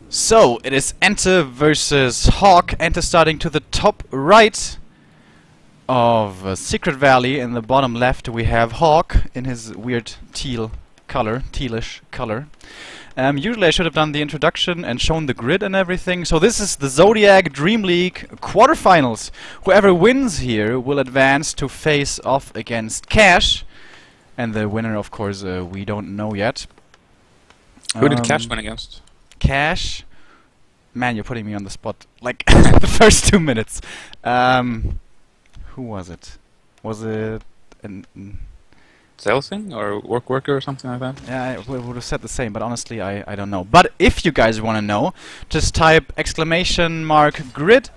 So, it is EnTe versus HawK. EnTe starting to the top right of Secret Valley. In the bottom left we have HawK in his weird teal color, tealish color. Usually I should have done the introduction and shown the grid and everything. So this is the Zodiac Dream League quarterfinals. Whoever wins here will advance to face off against Cash. And the winner, of course, we don't know yet. Who did Cash win against? Cash, man, you're putting me on the spot. Like the first 2 minutes. Who was it? Was it Sales thing or worker or something like that? Yeah, I would have said the same, but honestly, I don't know. But if you guys want to know, just type !grid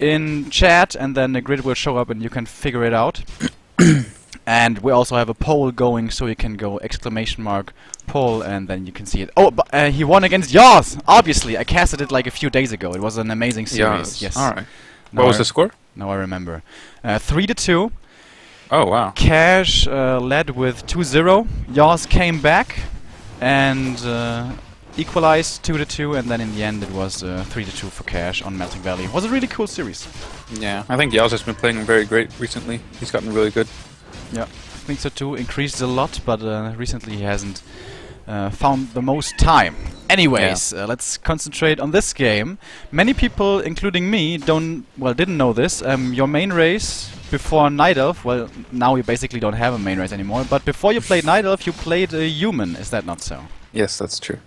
in chat, and then the grid will show up, and you can figure it out. And we also have a poll going, so you can go !poll, and then you can see it. Oh, but he won against Yoz! Obviously, I casted it like a few days ago. It was an amazing series. Yes. All right. What was the score? Now I remember. 3-2. Oh, wow. Cash led with 2-0. Yoz came back and equalized 2-2, and then in the end it was 3-2 for Cash on Melting Valley. It was a really cool series. Yeah, I think Yoz has been playing very great recently. He's gotten really good. Yeah, I think so too. Increased a lot, but recently he hasn't found the most time. Anyways, let's concentrate on this game. Many people, including me, didn't know this. Your main race before Night Elf, well, now you basically don't have a main race anymore, but before you played Night Elf, you played a human. Is that not so? Yes, that's true.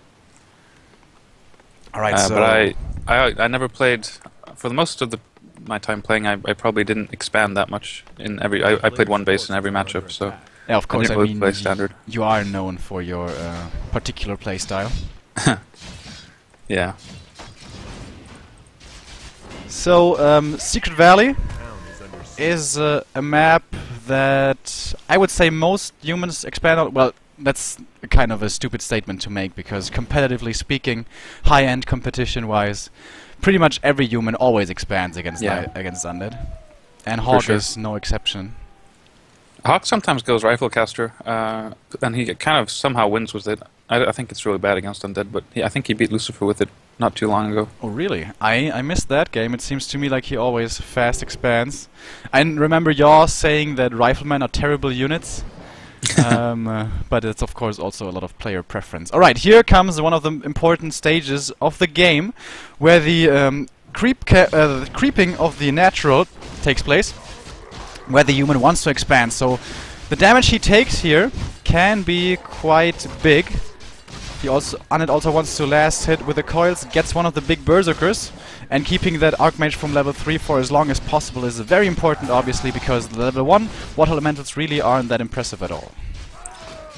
All right, so but I never played for the most of my time playing. I probably didn't expand that much in every. I played one base in every matchup, so yeah, of course. I didn't really play standard. You are known for your particular play style. Yeah. So Secret Valley is a map that I would say most humans expand on. Well, that's kind of a stupid statement to make, because competitively speaking, high-end competition-wise, pretty much every human always expands against Undead. And HawK is no exception. HawK sometimes goes Rifle Caster, but then he kind of somehow wins with it. I think it's really bad against Undead, but I think he beat Lucifer with it not too long ago. Oh really? I missed that game. It seems to me like he always fast expands. I remember Yoz saying that Riflemen are terrible units. But it's of course also a lot of player preference. Alright, here comes one of the important stages of the game, where the creeping of the natural takes place, where the human wants to expand. So the damage he takes here can be quite big. Undead also wants to last hit with the coils, gets one of the big berserkers, and keeping that Archmage from level 3 for as long as possible is very important, obviously, because the level 1 water elementals really aren't that impressive at all.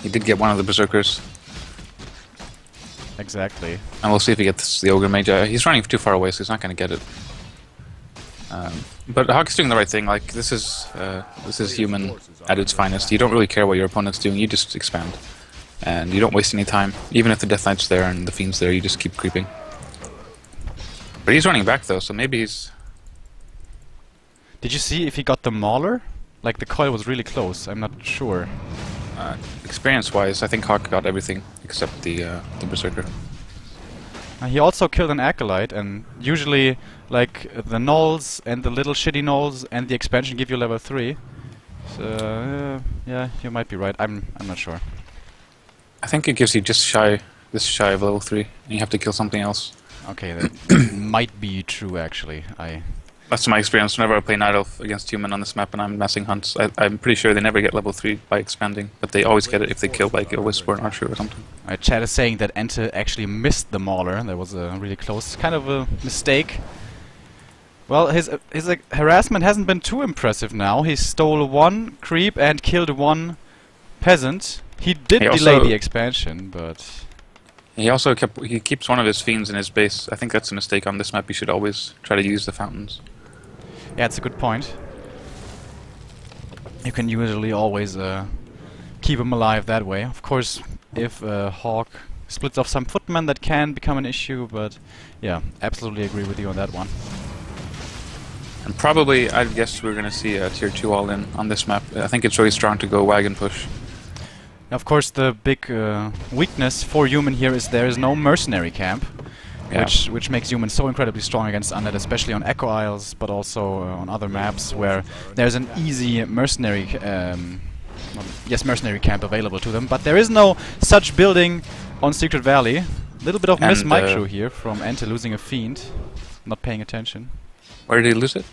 He did get one of the berserkers. Exactly. And we'll see if he gets the Ogre Mage. He's running too far away, so he's not going to get it. But HawK's doing the right thing. Like, this is human at its finest. You don't really care what your opponent's doing, you just expand. And you don't waste any time. Even if the Death Knight's there and the Fiend's there, you just keep creeping. But he's running back though, so maybe he's... Did you see if he got the Mauler? Like, the coil was really close, I'm not sure. Experience-wise, I think HawK got everything except the Berserker. He also killed an Acolyte, and usually, like, the Gnolls and the little shitty Gnolls and the expansion give you level 3. So, yeah, you might be right, I'm not sure. I think it gives you just shy of level 3, and you have to kill something else. Okay, that might be true, actually. That's my experience whenever I play Night Elf against human on this map and I'm messing hunts. I'm pretty sure they never get level 3 by expanding, but they always get it if they kill like a Wisp or an Archer or something. Chat is saying that EnTe actually missed the Mauler. That was a really close, kind of a mistake. Well, his harassment hasn't been too impressive now. He stole one creep and killed one peasant. He did delay the expansion, but... He keeps one of his Fiends in his base. I think that's a mistake on this map. You should always try to use the fountains. Yeah, it's a good point. You can usually always keep him alive that way. Of course, if HawK splits off some footmen, that can become an issue, but yeah, absolutely agree with you on that one. And probably, I'd guess we're going to see a tier 2 all-in on this map. I think it's really strong to go wagon push. Of course, the big weakness for human here is there is no mercenary camp. Yeah. which makes humans so incredibly strong against undead, especially on Echo Isles, but also on other maps where there's an easy mercenary, mercenary camp available to them. But there is no such building on Secret Valley. A little bit of miss micro here from EnTe losing a fiend, not paying attention. Where did he lose it?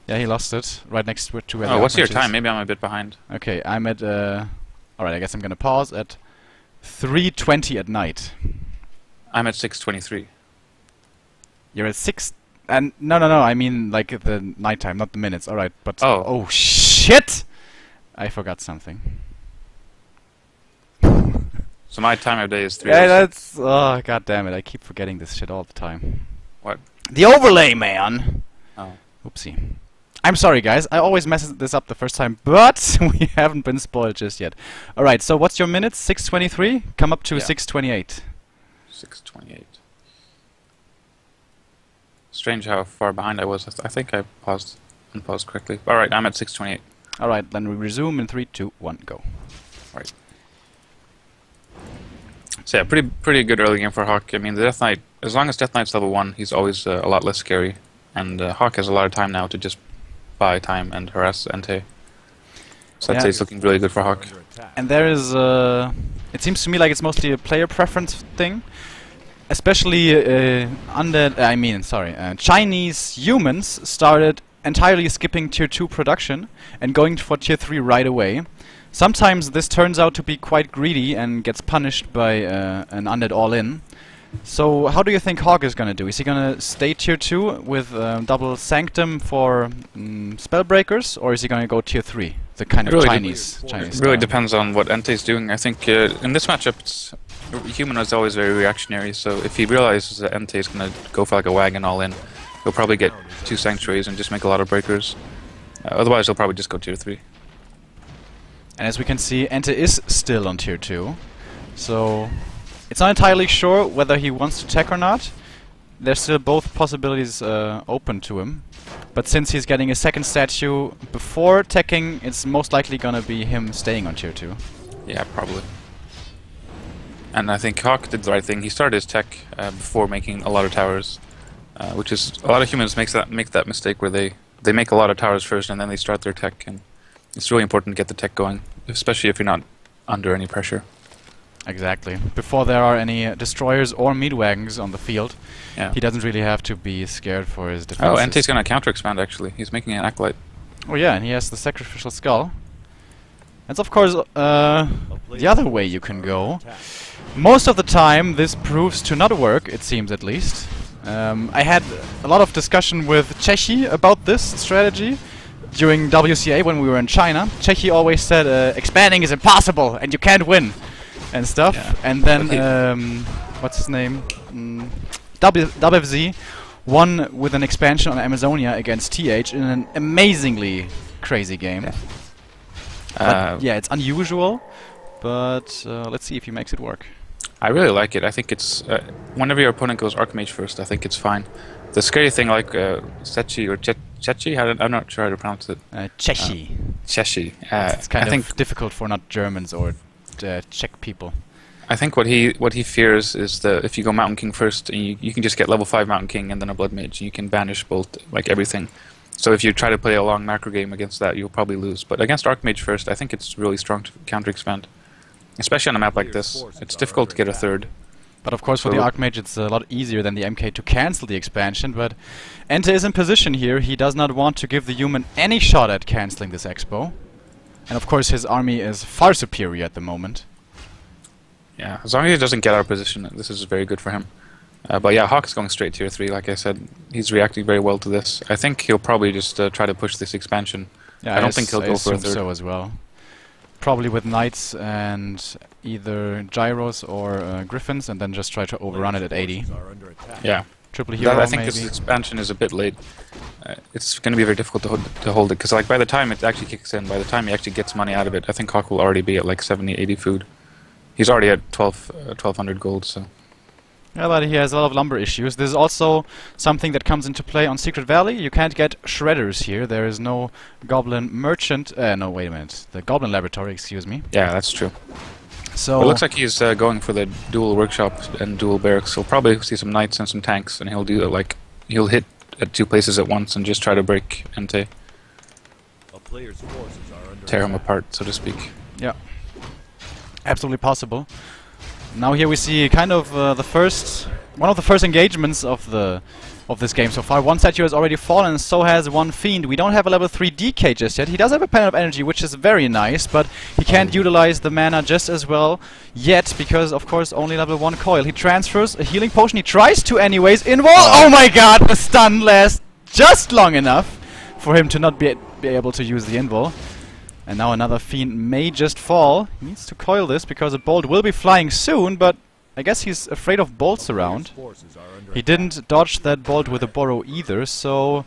Yeah, he lost it right next to where Oh, the what's your Archmage is. time? Maybe I'm a bit behind. Okay, I'm at. Alright, I guess I'm gonna pause at 3:20 at night. I'm at 6:23. You're at 6. And no, I mean like the nighttime, not the minutes. Alright, but oh shit! I forgot something. So my time of day is 3. Yeah, that's god damn it! I keep forgetting this shit all the time. What? The overlay, man. Oh. Oopsie. I'm sorry, guys. I always mess this up the first time, but we haven't been spoiled just yet. All right. So what's your minutes? 6:23. Come up to 6:28. 6:28. Strange how far behind I was. I think I unpaused correctly. All right, I'm at 6:28. All right. Then we resume in 3, 2, 1, go. Right. So yeah, pretty good early game for HawK. I mean, the Death Knight, as long as Death Knight's level 1, he's always a lot less scary. And HawK has a lot of time now to just buy time and harass EnTe. So I'd say it's looking really good for HawK. And there is, it seems to me like it's mostly a player preference thing. Especially Chinese humans started entirely skipping tier 2 production and going for tier 3 right away. Sometimes this turns out to be quite greedy and gets punished by an undead all-in. So how do you think HawK is gonna do? Is he gonna stay tier 2 with double Sanctum for Spellbreakers, or is he gonna go tier 3? The kind of Chinese It really depends on what EnTe is doing. I think in this matchup, human is always very reactionary, so if he realizes that EnTe is gonna go for like a wagon all-in, he'll probably get 2 Sanctuaries and just make a lot of breakers. Otherwise, he'll probably just go tier 3. And as we can see, EnTe is still on tier 2, so it's not entirely sure whether he wants to tech or not. There's still both possibilities open to him. But since he's getting a second statue before teching, it's most likely gonna be him staying on tier 2. Yeah, probably. And I think HawK did the right thing. He started his tech before making a lot of towers, which is a lot of humans make that mistake where they make a lot of towers first and then they start their tech. And it's really important to get the tech going, especially if you're not under any pressure. Exactly. Before there are any destroyers or meat wagons on the field, yeah. He doesn't really have to be scared for his defenses. Oh, EnTe's gonna counter expand actually. He's making an Acolyte. Oh yeah, and he has the Sacrificial Skull. That's of course the other way you can go. Most of the time this proves to not work, it seems at least. I had a lot of discussion with Chechi about this strategy during WCA when we were in China. Chechi always said expanding is impossible and you can't win and stuff. Yeah. And then what's his name? WFZ won with an expansion on Amazonia against TH in an amazingly crazy game. Yeah, yeah, it's unusual, but let's see if he makes it work. I really like it. I think it's whenever your opponent goes Archmage first, I think it's fine. The scary thing, like Sechi or Chechi, I'm not sure how to pronounce it. Chechi. Chechi. It's kind of difficult for not Germans or Czech people. I think what he fears is that if you go Mountain King first, and you can just get level 5 Mountain King and then a Blood Mage, and you can banish both, like everything. So if you try to play a long macro game against that, you'll probably lose. But against Archmage first, I think it's really strong to counter expand. Especially on a map like this, it's difficult to get a third. But of course for the Archmage it's a lot easier than the MK to cancel the expansion, but EnTe is in position here. He does not want to give the human any shot at cancelling this expo. And of course his army is far superior at the moment. Yeah, as long as he doesn't get out of position, this is very good for him. But yeah, HawK is going straight tier 3, like I said. He's reacting very well to this. I think he'll probably just try to push this expansion. Yeah, I don't think he'll go for a third. So as well. Probably with Knights and either Gyros or Griffins, and then just try to overrun it at 80. Yeah. Triple hero, I think this expansion is a bit late. It's going to be very difficult to hold it, because like by the time it actually kicks in, by the time he actually gets money out of it, I think HawK will already be at like 70, 80 food. He's already at 1200 gold, so... Yeah, but he has a lot of lumber issues. This is also something that comes into play on Secret Valley. You can't get shredders here. There is no Goblin Merchant... no, wait a minute. The Goblin Laboratory, excuse me. Yeah, that's true. So Well, it looks like he's going for the dual workshop and dual barracks. He'll probably see some knights and some tanks, and he'll do it like he'll hit at 2 places at once and just try to break EnTe, tear him apart, so to speak. yeah, absolutely possible. Now here we see kind of one of the first engagements of this game so far. One statue has already fallen, and so has one fiend. We don't have a level 3 DK just yet. He does have a pen of energy, which is very nice, but he can't utilize the mana just as well yet, because of course only level 1 coil. He transfers a healing potion. He tries to anyways. Invul! Oh my god! The stun lasts just long enough for him to not be able to use the invul. And now another fiend may just fall. He needs to coil this because a bolt will be flying soon, but I guess he's afraid of bolts around. He didn't dodge that bolt with a borrow either, so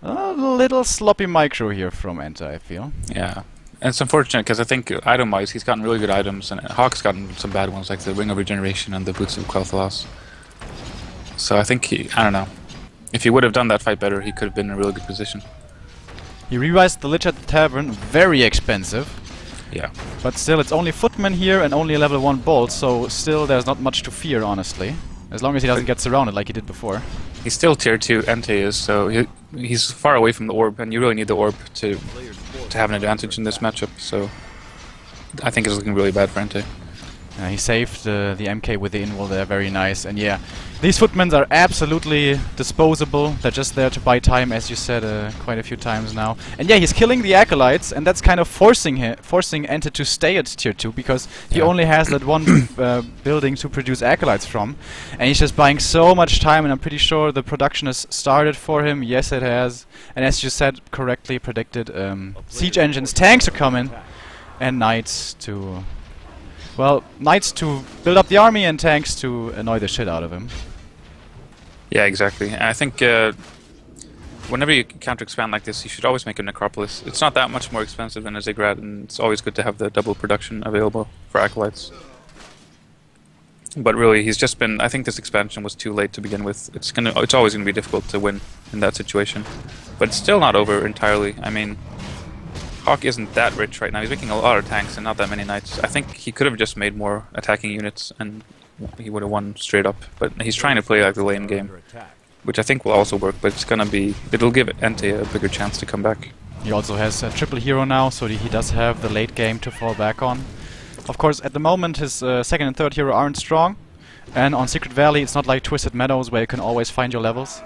a little sloppy micro here from EnTe, I feel. Yeah, and it's unfortunate because I think item-wise he's gotten really good items, and HawK's gotten some bad ones like the Ring of Regeneration and the Boots of Quel'The Loss. So I think I don't know. If he would have done that fight better, he could have been in a really good position. He revised the Lich at the Tavern, very expensive. Yeah. But still, it's only Footman here and only a level 1 bolt, so still there's not much to fear, honestly. As long as he doesn't get surrounded like he did before. He's still tier 2, EnTe is, so he's far away from the orb, and you really need the orb to have an advantage in this matchup, so I think it's looking really bad for EnTe. He saved the MK with the invul there, very nice. And yeah, these footmen are absolutely disposable. They're just there to buy time, as you said quite a few times now. And yeah, he's killing the acolytes, and that's kind of forcing EnTe to stay at tier 2, because he only has that one building to produce acolytes from. And he's just buying so much time, and I'm pretty sure the production has started for him. Yes, it has. And as you said, correctly predicted, siege engines, tanks are coming, and knights to... Well, knights to build up the army and tanks to annoy the shit out of him. Yeah, exactly. And I think whenever you counter-expand like this, you should always make a necropolis. It's not that much more expensive than a Ziggurat, and it's always good to have the double production available for acolytes. But really, he's just been... I think this expansion was too late to begin with. It's always going to be difficult to win in that situation. But it's still not over entirely. I mean... HawK isn't that rich right now. He's making a lot of tanks and not that many knights. I think he could have just made more attacking units and he would have won straight up. But he's trying to play like the lane game, which I think will also work, but it's gonna be... It'll give EnTe a bigger chance to come back. He also has a triple hero now, so he does have the late game to fall back on. Of course, at the moment his second and third hero aren't strong. And on Secret Valley it's not like Twisted Meadows where you can always find your levels.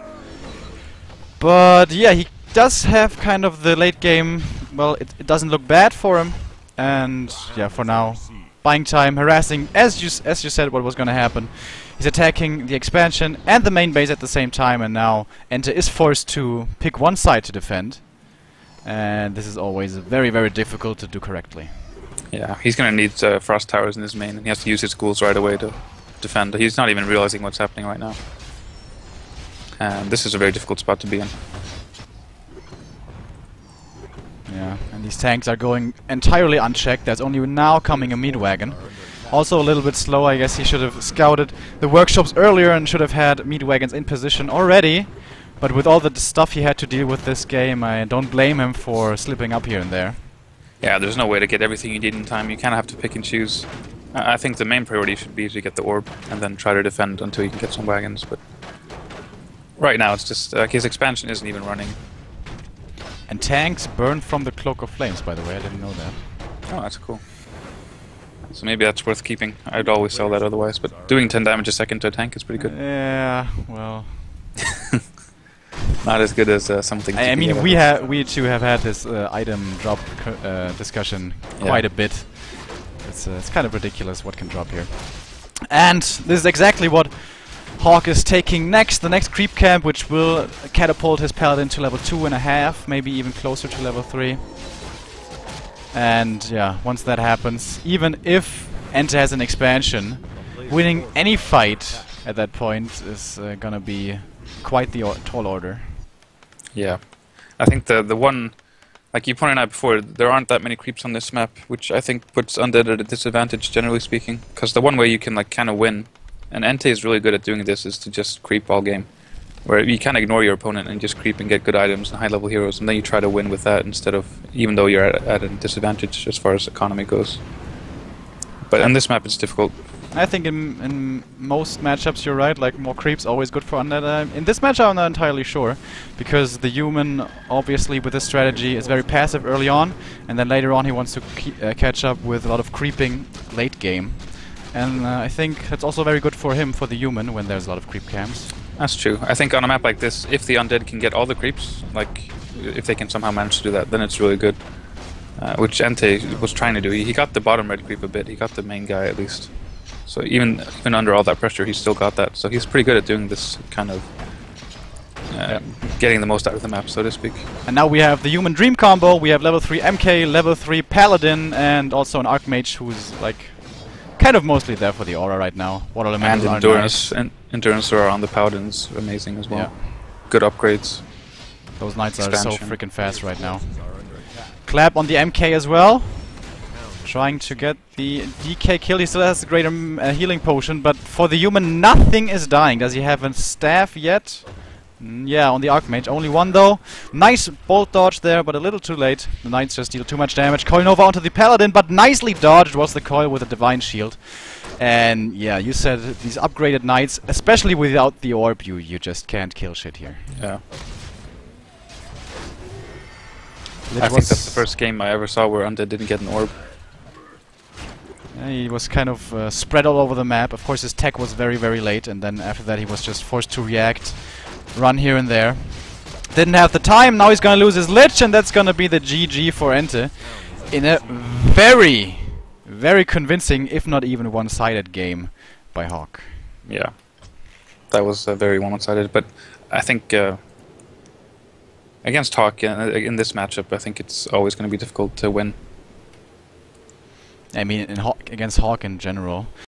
But yeah, he does have kind of the late game... Well, it doesn't look bad for him, and yeah, for now, buying time, harassing, as you said what was gonna happen. He's attacking the expansion and the main base at the same time, and now EnTe is forced to pick one side to defend, and this is always very, very difficult to do correctly. Yeah, he's gonna need frost towers in his main, and he has to use his ghouls right away to defend. He's not even realizing what's happening right now, and this is a very difficult spot to be in. Yeah, and these tanks are going entirely unchecked. There's only now coming a meat wagon. Also a little bit slow. I guess he should have scouted the workshops earlier and should have had meat wagons in position already. But with all the stuff he had to deal with this game, I don't blame him for slipping up here and there. Yeah, there's no way to get everything you need in time. You kind of have to pick and choose. I think the main priority should be to get the orb and then try to defend until you can get some wagons. But right now it's just his expansion isn't even running. And tanks burn from the Cloak of Flames, by the way. I didn't know that. Oh, that's cool. So maybe that's worth keeping. I'd always sell that otherwise, but doing 10 damage a second to a tank is pretty good. Yeah, well... Not as good as something... I mean, we two have had this item drop discussion quite a bit. It's kind of ridiculous what can drop here. And this is exactly what HawK is taking next, the next creep camp, which will catapult his paladin to level 2.5, maybe even closer to level 3. And yeah, once that happens, even if EnTe has an expansion, winning any fight at that point is gonna be quite the tall order. Yeah, I think the one, like you pointed out before, there aren't that many creeps on this map, which I think puts Undead at a disadvantage, generally speaking. Because the one way you can like kind of win, and EnTe is really good at doing this, is to just creep all game. Where you kind of ignore your opponent and just creep and get good items and high-level heroes, and then you try to win with that instead of, even though you're at a disadvantage as far as economy goes. But on this map, it's difficult. I think in most matchups you're right, like more creeps always good for undead. In this match I'm not entirely sure, because the human obviously with this strategy is very passive early on, and then later on he wants to catch up with a lot of creeping late game. And I think that's also very good for him, for the human, when there's a lot of creep camps. That's true. I think on a map like this, if the undead can get all the creeps, like if they can somehow manage to do that, then it's really good. Which EnTe was trying to do. He got the bottom red creep a bit, he got the main guy at least. So even under all that pressure, he still got that. So he's pretty good at doing this kind of getting the most out of the map, so to speak. And now we have the human dream combo. We have level 3 MK, level 3 Paladin, and also an Archmage who's like kind of mostly there for the aura right now. Water elementals and endurance, and endurance aura on the Paladins amazing as well. Yeah. Good upgrades. Those knights are so freaking fast right now. Clap on the MK as well. Trying to get the DK kill. He still has a greater healing potion, but for the human nothing is dying. Does he have a staff yet? Yeah, on the Archmage. Only one though. Nice bolt dodge there, but a little too late. The knights just deal too much damage. Coil Nova onto the Paladin, but nicely dodged was the coil with a Divine Shield. And yeah, you said these upgraded knights, especially without the orb, you just can't kill shit here. Yeah. I think that's the first game I ever saw where Undead didn't get an orb. Yeah, he was kind of spread all over the map. Of course his tech was very, very late, and then after that he was just forced to react, run here and there. Didn't have the time, now he's gonna lose his Lich, and that's gonna be the GG for EnTe. In a very, very convincing, if not even one-sided game by HawK. Yeah, that was very one-sided, but I think against HawK in this matchup, I think it's always going to be difficult to win. I mean, against HawK in general.